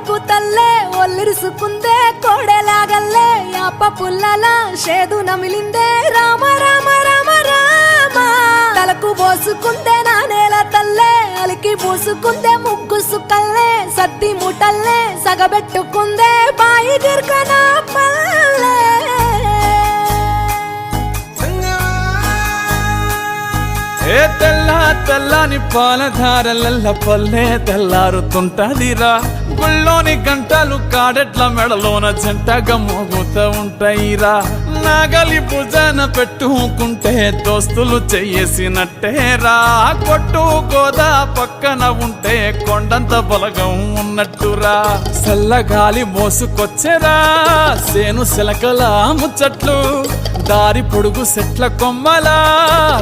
నీకు తల్లే ఒల్లిరుసుకుందే కోడెలాగల్లే యాప పుల్లల షేదు నమిలిందే రామ రామ రామ రామ తలకు పోసుకుందే నా నేల తల్లే అలికి పూసుకుందే ముగ్గు సుక్కల్లే సద్ది ముటల్లే సగబెట్టుకుందే బాయి గిర్కన పల్లె ఏ తెల్ల తెల్లని పాలధారలల్ల పల్లె తెల్లారుతుంటదిరా గుళ్ళోని గంటలు కాడెట్ల మెడలోన జంటగా మోగుతూ ఉంటాయిరా నాగలి భుజాన పెట్టుకుంటే దోస్తులు చెయ్యేసినట్టేరా కొట్టు గోదా పక్కన ఉంటే కొండంత బలగం ఉన్నట్టురా చల్లగాలి మోసుకొచ్చెరా సేను శిలకల ముచ్చట్లు దారి పొడుగు సెట్ల కొమ్మలా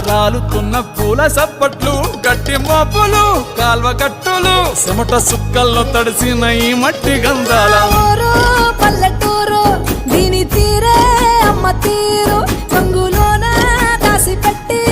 రాలుతున్న పూల సప్పట్లు గట్టి మోపులు కాల్వ గట్టులు చెమట సుక్కల్లో తడిసిన ఈ మట్టి గంధాల ఊరు పల్లెటూరు దీని తీరే అమ్మ తీరు కొంగులోన దాసి పెట్టి